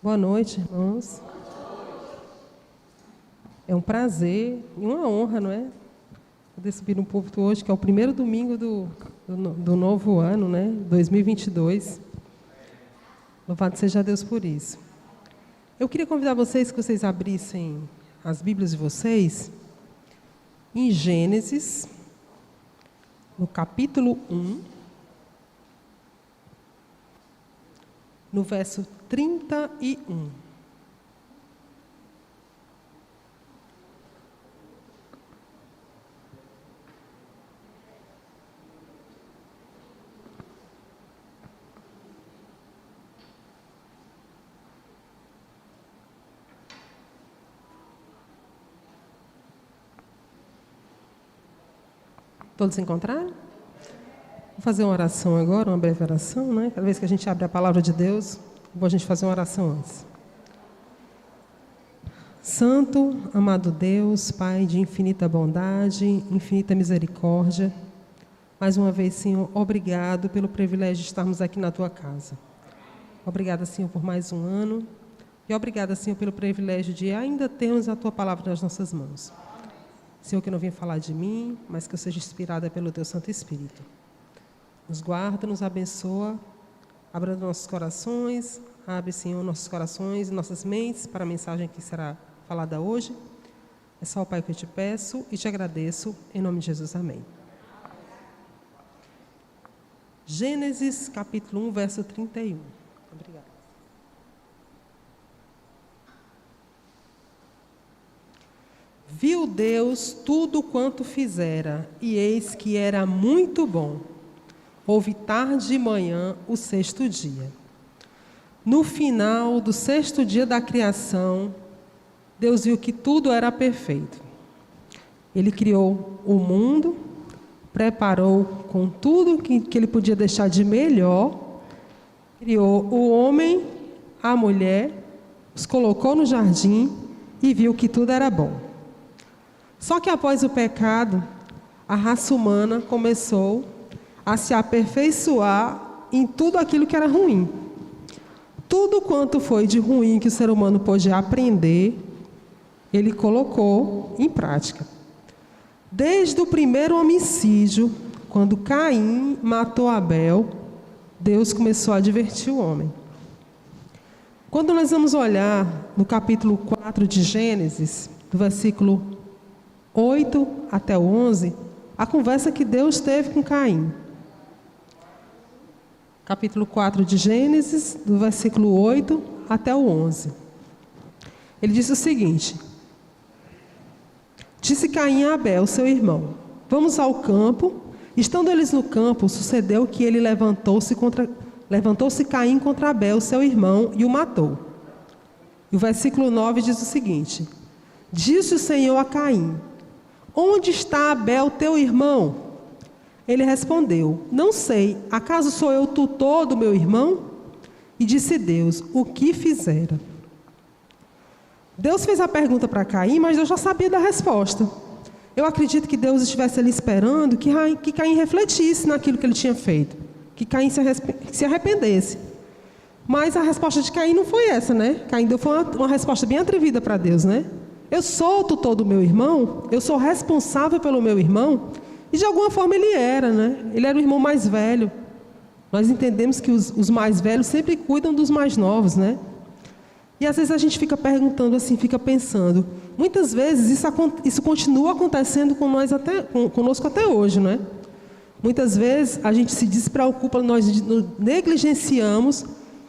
Boa noite, irmãos. É um prazer e uma honra, não é? Poder subir no púlpito hoje, que é o primeiro domingo do novo ano, né? 2022. Louvado seja Deus por isso. Eu queria convidar vocês que vocês abrissem as Bíblias de vocês em Gênesis, no capítulo 1, no verso 31. Todos encontraram? Vou fazer uma oração agora, uma breve oração, né? Cada vez que a gente abre a palavra de Deus, é bom a gente fazer uma oração antes. Santo, amado Deus, Pai de infinita bondade, infinita misericórdia, mais uma vez, Senhor, obrigado pelo privilégio de estarmos aqui na Tua casa. Obrigada, Senhor, por mais um ano e obrigada, Senhor, pelo privilégio de ainda termos a Tua palavra nas nossas mãos. Senhor, que não venha falar de mim, mas que eu seja inspirada pelo Teu Santo Espírito. Nos guarda, nos abençoa, abra nossos corações, abre, Senhor, nossos corações e nossas mentes para a mensagem que será falada hoje. É só o Pai que eu te peço e te agradeço, em nome de Jesus, amém. Gênesis, capítulo 1, verso 31. Obrigada. Viu Deus tudo quanto fizera, e eis que era muito bom. Houve tarde e manhã o sexto dia. No final do sexto dia da criação, Deus viu que tudo era perfeito. Ele criou o mundo, preparou com tudo que ele podia deixar de melhor, criou o homem, a mulher, os colocou no jardim e viu que tudo era bom. Só que após o pecado, a raça humana começou a se aperfeiçoar em tudo aquilo que era ruim. Tudo quanto foi de ruim que o ser humano pôde aprender, ele colocou em prática. Desde o primeiro homicídio, quando Caim matou Abel, Deus começou a advertir o homem. Quando nós vamos olhar no capítulo 4 de Gênesis, do versículo 8 até o 11, a conversa que Deus teve com Caim. Capítulo 4 de Gênesis, do versículo 8 até o 11. Ele disse o seguinte: Disse Caim a Abel, seu irmão, vamos ao campo. Estando eles no campo, sucedeu que ele levantou-se Caim contra Abel, seu irmão, e o matou. E o versículo 9 diz o seguinte: Disse o Senhor a Caim: Onde está Abel, teu irmão? Ele respondeu: Não sei, acaso sou eu tutor do meu irmão? E disse Deus: O que fizera? Deus fez a pergunta para Caim, mas Deus já sabia da resposta. Eu acredito que Deus estivesse ali esperando que Caim refletisse naquilo que ele tinha feito, que Caim se arrependesse. Mas a resposta de Caim não foi essa, né? Caim deu uma resposta bem atrevida para Deus, né? Eu sou o tutor do meu irmão, eu sou responsável pelo meu irmão, e de alguma forma ele era, né? Ele era o irmão mais velho. Nós entendemos que os mais velhos sempre cuidam dos mais novos, né? E às vezes a gente fica perguntando assim, fica pensando, muitas vezes isso continua acontecendo conosco até hoje, né? Muitas vezes a gente se despreocupa, nós negligenciamos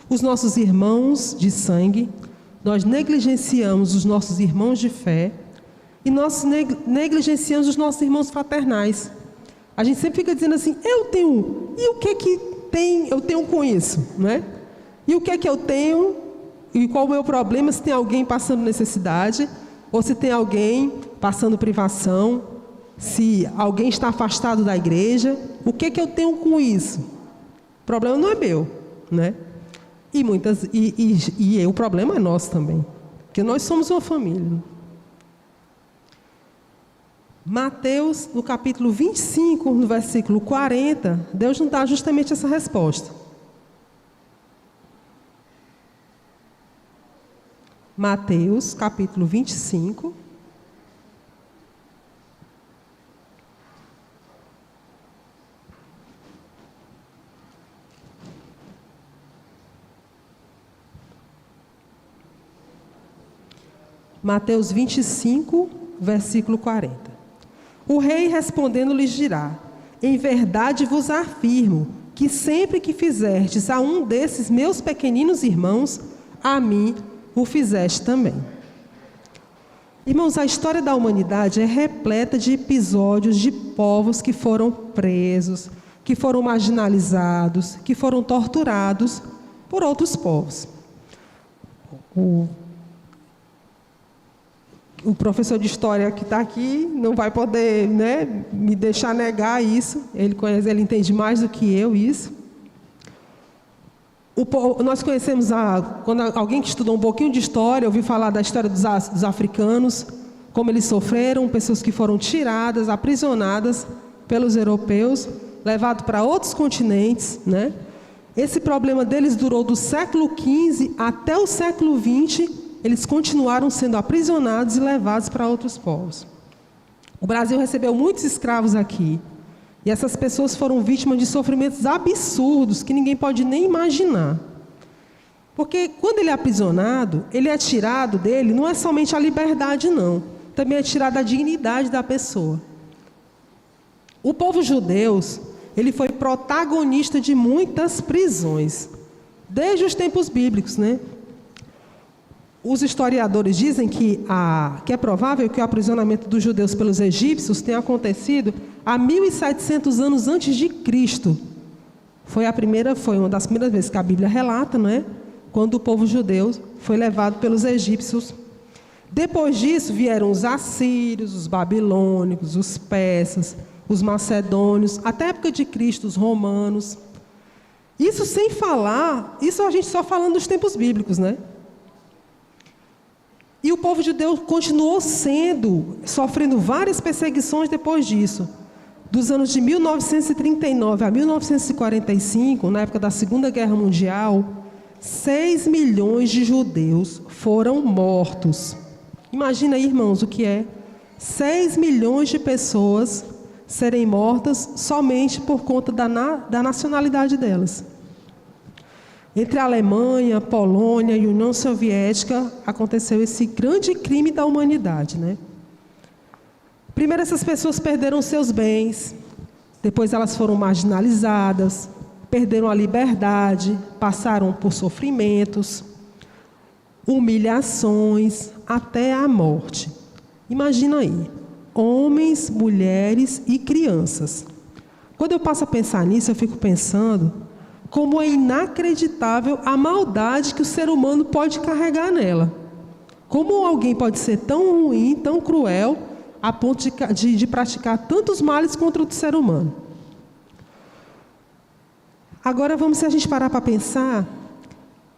os nossos irmãos de sangue, nós negligenciamos os nossos irmãos de fé e nós negligenciamos os nossos irmãos fraternais. A gente sempre fica dizendo assim, eu tenho, e o que eu tenho com isso, né? E o que eu tenho, e qual é o meu problema se tem alguém passando necessidade, ou se tem alguém passando privação, se alguém está afastado da igreja, o que eu tenho com isso? O problema não é meu, né? E o problema é nosso também, porque nós somos uma família. Mateus, no capítulo 25, no versículo 40, Deus nos dá justamente essa resposta. Mateus, capítulo 25. Mateus 25, versículo 40. O rei respondendo lhes dirá: em verdade vos afirmo que sempre que fizerdes a um desses meus pequeninos irmãos, a mim o fizeste também. Irmãos, a história da humanidade é repleta de episódios de povos que foram presos, que foram marginalizados, que foram torturados por outros povos. O professor de história que está aqui não vai poder, me deixar negar isso. Ele conhece, ele entende mais do que eu isso. Nós conhecemos, quando alguém que estudou um pouquinho de história, ouviu falar da história dos africanos, como eles sofreram, pessoas que foram tiradas, aprisionadas pelos europeus, levados para outros continentes, né? Esse problema deles durou do século XV até o século XX. Eles continuaram sendo aprisionados e levados para outros povos. O Brasil recebeu muitos escravos aqui. E essas pessoas foram vítimas de sofrimentos absurdos que ninguém pode nem imaginar. Porque quando ele é aprisionado, ele é tirado dele, não é somente a liberdade, não. Também é tirada a dignidade da pessoa. O povo judeu, ele foi protagonista de muitas prisões. Desde os tempos bíblicos, né? Os historiadores dizem que é provável que o aprisionamento dos judeus pelos egípcios tenha acontecido há 1.700 anos antes de Cristo. Foi uma das primeiras vezes que a Bíblia relata, não é? Quando o povo judeu foi levado pelos egípcios. Depois disso vieram os assírios, os babilônicos, os persas, os macedônios, até a época de Cristo, os romanos. Isso sem falar, isso a gente só falando dos tempos bíblicos, né? E o povo judeu continuou sofrendo várias perseguições depois disso. Dos anos de 1939 a 1945, na época da Segunda Guerra Mundial, 6 milhões de judeus foram mortos. Imagina aí, irmãos, o que é 6 milhões de pessoas serem mortas somente por conta da nacionalidade delas. Entre a Alemanha, Polônia e a União Soviética, aconteceu esse grande crime da humanidade, né? Primeiro, essas pessoas perderam seus bens, depois elas foram marginalizadas, perderam a liberdade, passaram por sofrimentos, humilhações, até a morte. Imagina aí, homens, mulheres e crianças. Quando eu passo a pensar nisso, eu fico pensando como é inacreditável a maldade que o ser humano pode carregar nela. Como alguém pode ser tão ruim, tão cruel, a ponto de praticar tantos males contra o ser humano. Agora, se a gente parar para pensar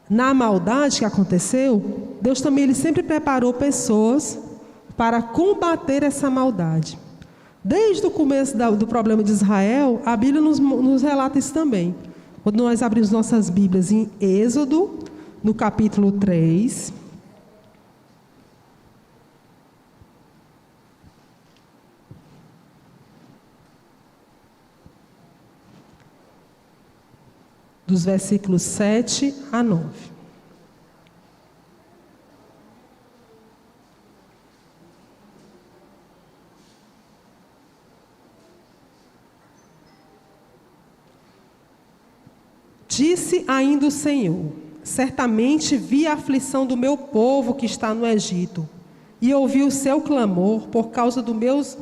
na maldade que aconteceu, Deus também ele sempre preparou pessoas para combater essa maldade. Desde o começo do problema de Israel, a Bíblia nos relata isso também. Quando nós abrimos nossas Bíblias em Êxodo, no capítulo 3, dos versículos 7 a 9. Disse ainda o Senhor: certamente vi a aflição do meu povo que está no Egito, e ouvi o seu clamor por causa dos meus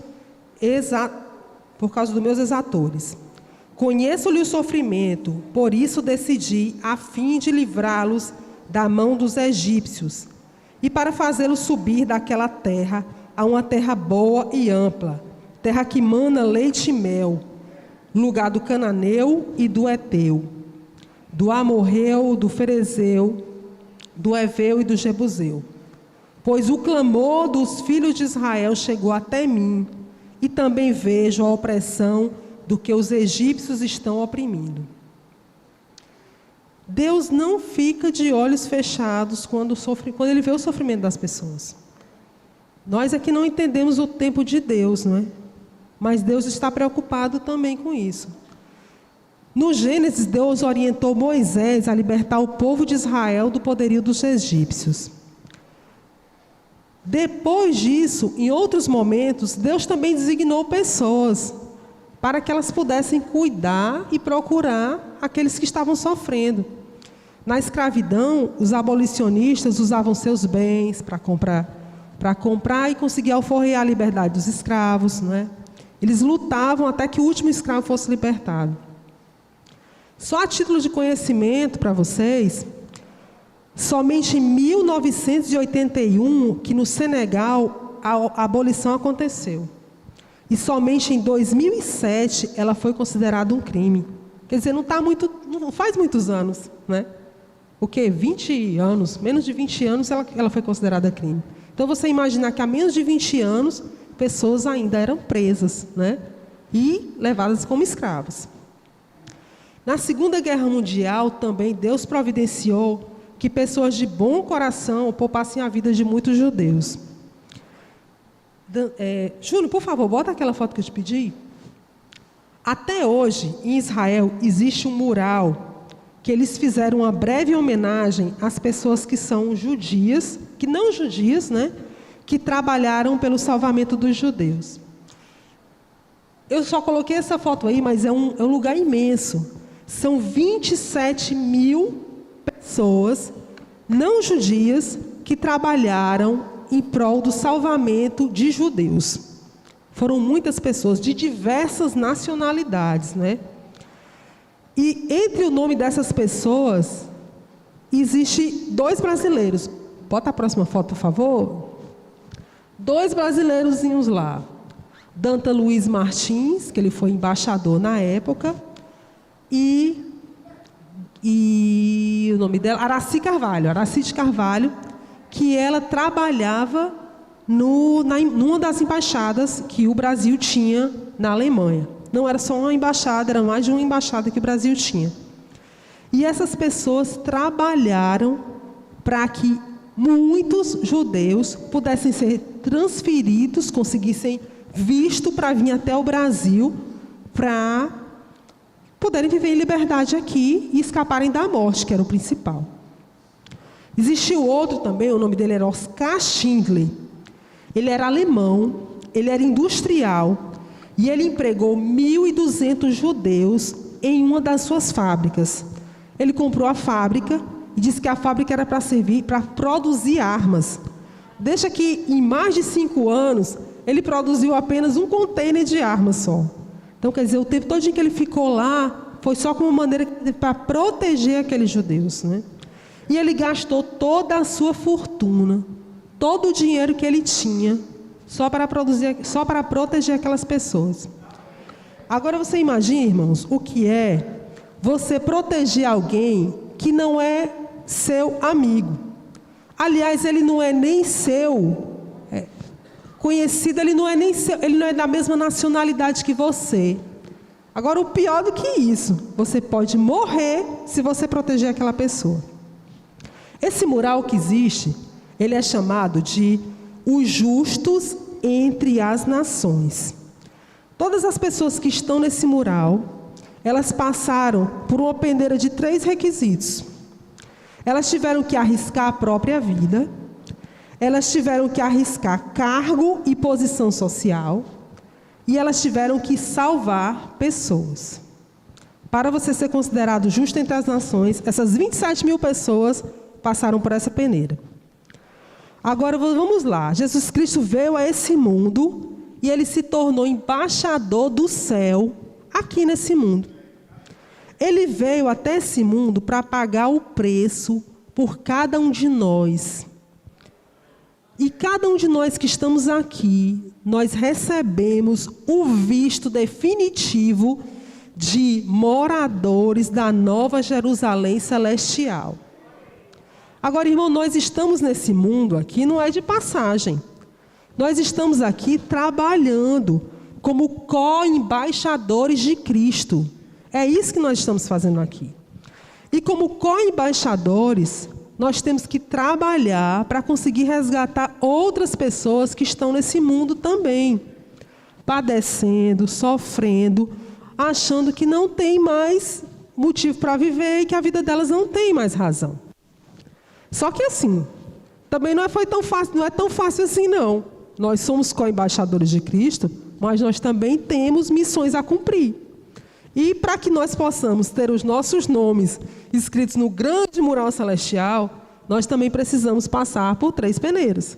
exatores. Conheço-lhe o sofrimento, por isso decidi, a fim de livrá-los da mão dos egípcios, e para fazê-los subir daquela terra a uma terra boa e ampla, terra que mana leite e mel, lugar do cananeu e do heteu, do amorreu, do ferezeu, do heveu e do jebuseu. Pois o clamor dos filhos de Israel chegou até mim, e também vejo a opressão do que os egípcios estão oprimindo. Deus não fica de olhos fechados quando Ele vê o sofrimento das pessoas. Nós aqui não entendemos o tempo de Deus, não é? Mas Deus está preocupado também com isso. No Gênesis, Deus orientou Moisés a libertar o povo de Israel do poderio dos egípcios. Depois disso, em outros momentos, Deus também designou pessoas para que elas pudessem cuidar e procurar aqueles que estavam sofrendo. Na escravidão, os abolicionistas usavam seus bens para comprar e conseguir alforrear a liberdade dos escravos, não é? Eles lutavam até que o último escravo fosse libertado. Só a título de conhecimento para vocês, somente em 1981, que no Senegal a abolição aconteceu. E somente em 2007 ela foi considerada um crime. Quer dizer, não faz muitos anos, né? O quê? 20 anos, menos de 20 anos ela foi considerada crime. Então você imaginar que há menos de 20 anos pessoas ainda eram presas, né? E levadas como escravas. Na Segunda Guerra Mundial também Deus providenciou que pessoas de bom coração poupassem a vida de muitos judeus. Júnior, por favor, bota aquela foto que eu te pedi. Até hoje, em Israel, existe um mural que eles fizeram uma breve homenagem às pessoas que são judias, que não judias, né? Que trabalharam pelo salvamento dos judeus. Eu só coloquei essa foto aí, mas é um lugar imenso. São 27 mil pessoas não judias que trabalharam em prol do salvamento de judeus. Foram muitas pessoas de diversas nacionalidades, né? E entre o nome dessas pessoas, existe 2 brasileiros. Bota a próxima foto, por favor. 2 brasileirozinhos lá. Dantas Luiz Martins, que ele foi embaixador na época, e o nome dela, Araci de Carvalho, que ela trabalhava numa das embaixadas que o Brasil tinha na Alemanha. Não era só uma embaixada, era mais de uma embaixada que o Brasil tinha. E essas pessoas trabalharam para que muitos judeus pudessem ser transferidos, conseguissem visto para vir até o Brasil, para poderem viver em liberdade aqui e escaparem da morte, que era o principal. Existiu outro também, o nome dele era Oskar Schindler. Ele era alemão, ele era industrial, e ele empregou 1.200 judeus em uma das suas fábricas. Ele comprou a fábrica e disse que a fábrica era para servir, para produzir armas. Deixa que em mais de 5 anos, ele produziu apenas um container de armas só. Então, quer dizer, o tempo todo que ele ficou lá, foi só como uma maneira para proteger aqueles judeus, né? E ele gastou toda a sua fortuna, todo o dinheiro que ele tinha, só para proteger aquelas pessoas. Agora você imagina, irmãos, o que é você proteger alguém que não é seu amigo. Aliás, ele não é nem seu conhecido, ele não é da mesma nacionalidade que você. Agora, o pior do que isso, você pode morrer se você proteger aquela pessoa. Esse mural que existe, ele é chamado de os justos entre as nações. Todas as pessoas que estão nesse mural, elas passaram por uma peneira de 3 requisitos. Elas tiveram que arriscar a própria vida, elas tiveram que arriscar cargo e posição social, e elas tiveram que salvar pessoas. Para você ser considerado justo entre as nações, essas 27 mil pessoas passaram por essa peneira. Agora vamos lá. Jesus Cristo veio a esse mundo e ele se tornou embaixador do céu aqui nesse mundo. Ele veio até esse mundo para pagar o preço por cada um de nós. E cada um de nós que estamos aqui, nós recebemos o visto definitivo de moradores da Nova Jerusalém Celestial. Agora, irmão, nós estamos nesse mundo aqui, não é de passagem. Nós estamos aqui trabalhando como co-embaixadores de Cristo. É isso que nós estamos fazendo aqui. E como co-embaixadores, nós temos que trabalhar para conseguir resgatar outras pessoas que estão nesse mundo também, padecendo, sofrendo, achando que não tem mais motivo para viver e que a vida delas não tem mais razão. Só que assim, também não é tão fácil assim não. Nós somos co-embaixadores de Cristo, mas nós também temos missões a cumprir. E para que nós possamos ter os nossos nomes escritos no grande mural celestial, nós também precisamos passar por 3 peneiras.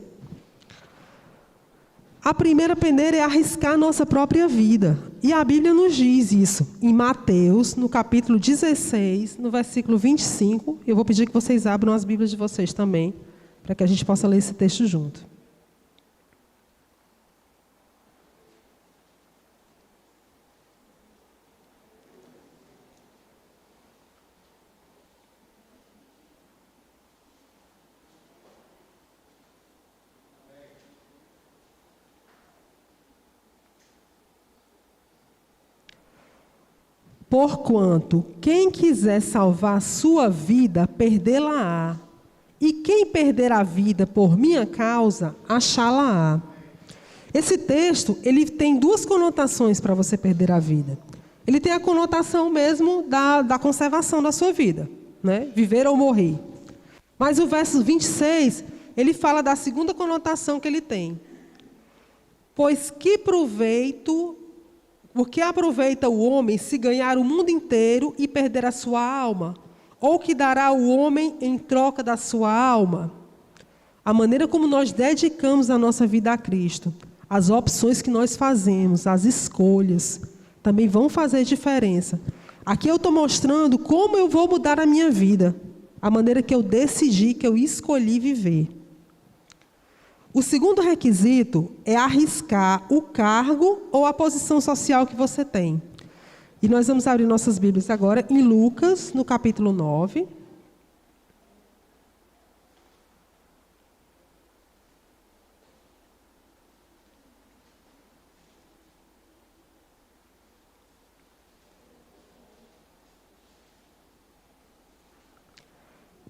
A primeira peneira é arriscar a nossa própria vida. E a Bíblia nos diz isso. Em Mateus, no capítulo 16, no versículo 25. Eu vou pedir que vocês abram as Bíblias de vocês também, para que a gente possa ler esse texto junto. Porquanto, quem quiser salvar a sua vida, perdê-la-á. E quem perder a vida por minha causa, achá-la-á. Esse texto, ele tem 2 conotações para você perder a vida. Ele tem a conotação mesmo da conservação da sua vida, né? Viver ou morrer. Mas o verso 26, ele fala da segunda conotação que ele tem. Porque aproveita o homem se ganhar o mundo inteiro e perder a sua alma? Ou que dará o homem em troca da sua alma? A maneira como nós dedicamos a nossa vida a Cristo, as opções que nós fazemos, as escolhas, também vão fazer diferença. Aqui eu estou mostrando como eu vou mudar a minha vida, a maneira que eu decidi, que eu escolhi viver. O segundo requisito é arriscar o cargo ou a posição social que você tem. E nós vamos abrir nossas Bíblias agora em Lucas, no capítulo 9.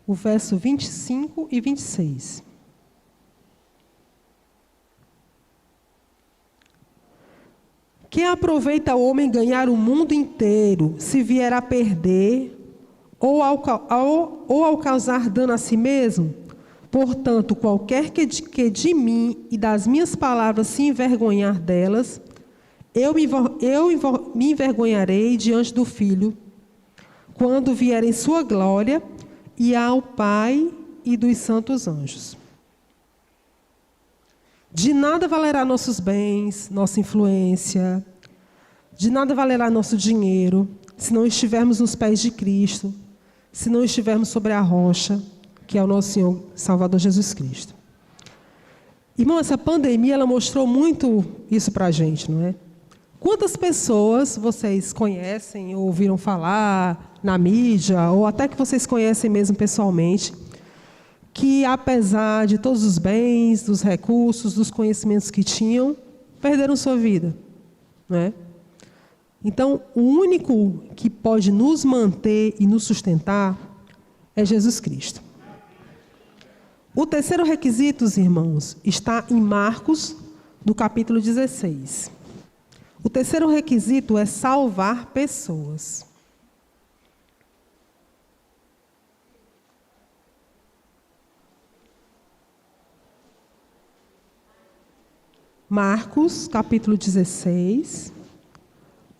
O verso 25 e 26. Quem aproveita o homem ganhar o mundo inteiro, se vier a perder, ou ao causar dano a si mesmo? Portanto, qualquer que de mim e das minhas palavras se envergonhar delas, eu me envergonharei diante do Filho, quando vier em sua glória, e ao Pai e dos santos anjos. De nada valerá nossos bens, nossa influência, de nada valerá nosso dinheiro, se não estivermos nos pés de Cristo, se não estivermos sobre a rocha, que é o nosso Senhor Salvador Jesus Cristo. Irmão, essa pandemia, ela mostrou muito isso para a gente, não é? Quantas pessoas vocês conhecem, ou ouviram falar na mídia, ou até que vocês conhecem mesmo pessoalmente, que apesar de todos os bens, dos recursos, dos conhecimentos que tinham, perderam sua vida, né? Então, o único que pode nos manter e nos sustentar é Jesus Cristo. O terceiro requisito, irmãos, está em Marcos, no capítulo 16. O terceiro requisito é salvar pessoas. Marcos, capítulo 16,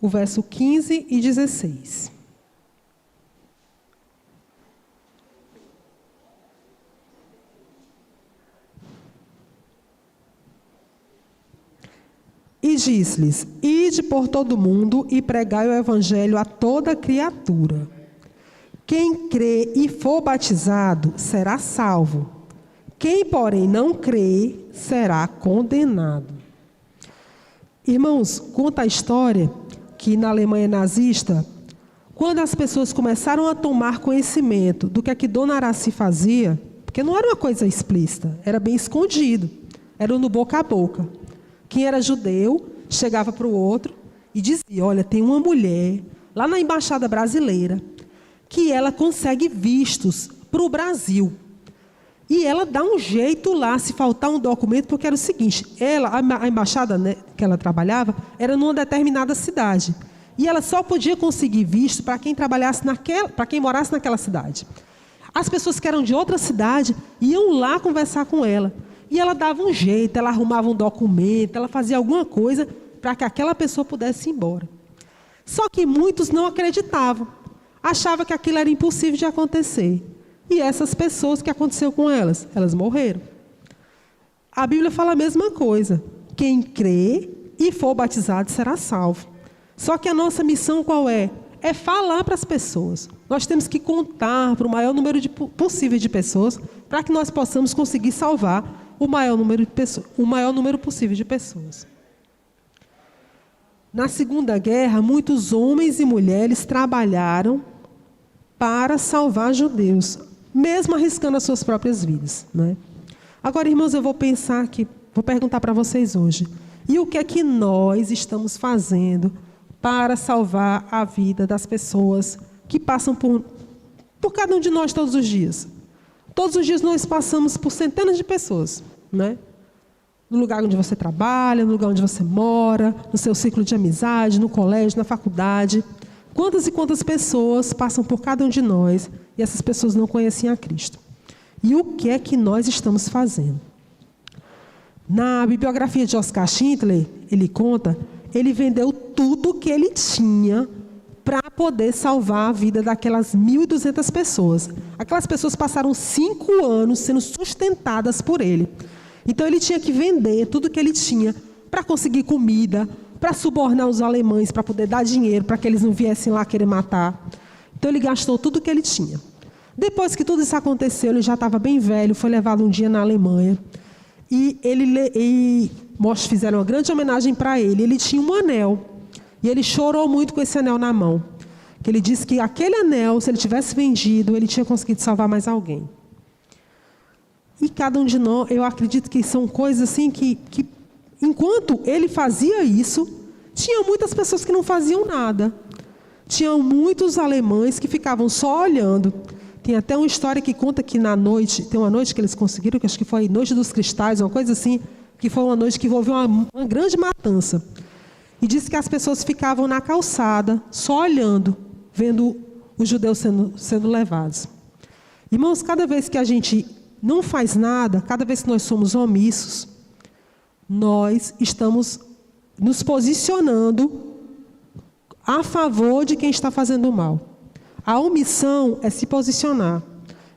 o verso 15 e 16. E diz-lhes: ide por todo o mundo e pregai o evangelho a toda criatura. Quem crê e for batizado será salvo. Quem, porém, não crê será condenado. Irmãos, conta a história que na Alemanha nazista, quando as pessoas começaram a tomar conhecimento do que a Dona Araci fazia, porque não era uma coisa explícita, era bem escondido, era no boca a boca. Quem era judeu chegava para o outro e dizia: olha, tem uma mulher lá na embaixada brasileira que ela consegue vistos para o Brasil. E ela dá um jeito lá, se faltar um documento, porque era o seguinte, a embaixada, né, que ela trabalhava, era numa determinada cidade. E ela só podia conseguir visto para quem trabalhasse para quem morasse naquela cidade. As pessoas que eram de outra cidade iam lá conversar com ela. E ela dava um jeito, ela arrumava um documento, ela fazia alguma coisa para que aquela pessoa pudesse ir embora. Só que muitos não acreditavam. Achavam que aquilo era impossível de acontecer. E essas pessoas, o que aconteceu com elas? Elas morreram. A Bíblia fala a mesma coisa. Quem crê e for batizado será salvo. Só que a nossa missão qual é? É falar para as pessoas. Nós temos que contar para o maior número possível de pessoas para que nós possamos conseguir salvar o maior número possível de pessoas. Na Segunda Guerra, muitos homens e mulheres trabalharam para salvar judeus, mesmo arriscando as suas próprias vidas, né? Agora, irmãos, eu vou perguntar para vocês hoje. E o que é que nós estamos fazendo para salvar a vida das pessoas que passam por cada um de nós todos os dias? Todos os dias nós passamos por centenas de pessoas, né? No lugar onde você trabalha, no lugar onde você mora, no seu ciclo de amizade, no colégio, na faculdade. Quantas e quantas pessoas passam por cada um de nós e essas pessoas não conhecem a Cristo? E o que é que nós estamos fazendo? Na bibliografia de Oscar Schindler, ele conta, ele vendeu tudo que ele tinha para poder salvar a vida daquelas 1.200 pessoas. Aquelas pessoas passaram 5 anos sendo sustentadas por ele. Então ele tinha que vender tudo que ele tinha para conseguir comida, para subornar os alemães, para poder dar dinheiro, para que eles não viessem lá querer matar. Então ele gastou tudo que ele tinha. Depois que tudo isso aconteceu, ele já estava bem velho, foi levado um dia na Alemanha. E fizeram uma grande homenagem para ele. Ele tinha um anel. E ele chorou muito com esse anel na mão. Que ele disse que aquele anel, se ele tivesse vendido, ele tinha conseguido salvar mais alguém. E cada um de nós, eu acredito que são coisas assim que enquanto ele fazia isso, tinha muitas pessoas que não faziam nada. Tinham muitos alemães que ficavam só olhando. Tem até uma história que conta que na noite, tem uma noite que eles conseguiram, que acho que foi a Noite dos Cristais, uma coisa assim, que foi uma noite que envolveu uma grande matança. E disse que as pessoas ficavam na calçada, só olhando, vendo os judeus sendo levados. Irmãos, cada vez que a gente não faz nada, cada vez que nós somos omissos, nós estamos nos posicionando a favor de quem está fazendo o mal. A omissão é se posicionar.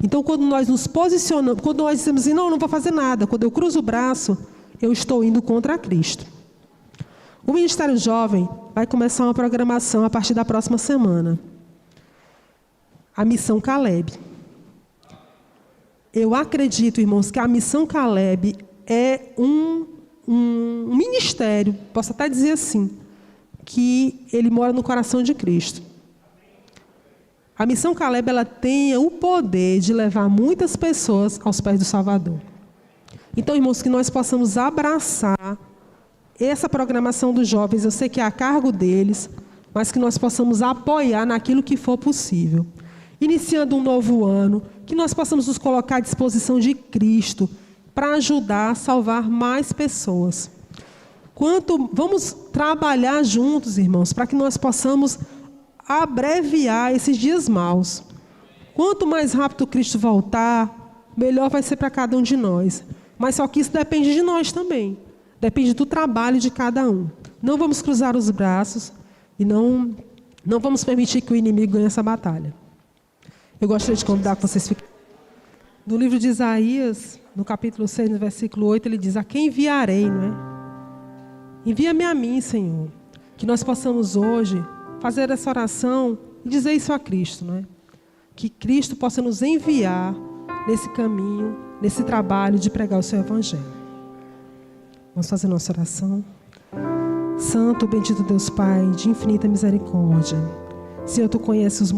Então, quando nós nos posicionamos, quando nós dizemos assim, não vou fazer nada, quando eu cruzo o braço, eu estou indo contra Cristo. O Ministério Jovem vai começar uma programação a partir da próxima semana. A Missão Caleb. Eu acredito, irmãos, que a Missão Caleb é um ministério, posso até dizer assim, que ele mora no coração de Cristo. A Missão Caleb, ela tem o poder de levar muitas pessoas aos pés do Salvador. Então, irmãos, que nós possamos abraçar essa programação dos jovens, eu sei que é a cargo deles, mas que nós possamos apoiar naquilo que for possível. Iniciando um novo ano, que nós possamos nos colocar à disposição de Cristo para ajudar a salvar mais pessoas. Vamos trabalhar juntos, irmãos, para que nós possamos abreviar esses dias maus. Quanto mais rápido Cristo voltar, melhor vai ser para cada um de nós. Mas só que isso depende de nós também. Depende do trabalho de cada um. Não vamos cruzar os braços e não vamos permitir que o inimigo ganhe essa batalha. Eu gostaria de convidar que vocês fiquem. No livro de Isaías, no capítulo 6, no versículo 8, ele diz, a quem enviarei, não é? Envia-me a mim, Senhor. Que nós possamos hoje fazer essa oração e dizer isso a Cristo, não é? Que Cristo possa nos enviar nesse caminho, nesse trabalho de pregar o seu Evangelho. Vamos fazer nossa oração. Santo, bendito Deus Pai, de infinita misericórdia. Senhor, Tu conheces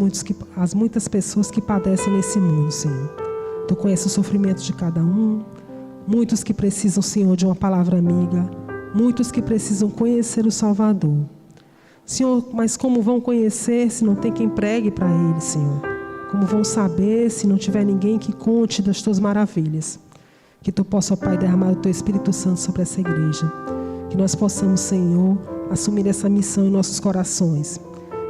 as muitas pessoas que padecem nesse mundo, Senhor. Tu conheces o sofrimento de cada um. Muitos que precisam, Senhor, de uma palavra amiga. Muitos que precisam conhecer o Salvador. Senhor, mas como vão conhecer se não tem quem pregue para eles, Senhor? Como vão saber se não tiver ninguém que conte das tuas maravilhas? Que tu possa, ó Pai, derramar o teu Espírito Santo sobre essa igreja. Que nós possamos, Senhor, assumir essa missão em nossos corações.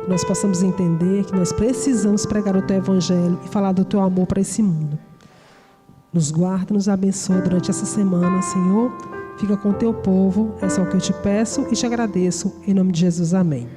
Que nós possamos entender que nós precisamos pregar o teu evangelho e falar do teu amor para esse mundo. Nos guarda, nos abençoa durante essa semana, Senhor. Fica com o teu povo. É só o que eu te peço e te agradeço. Em nome de Jesus, amém.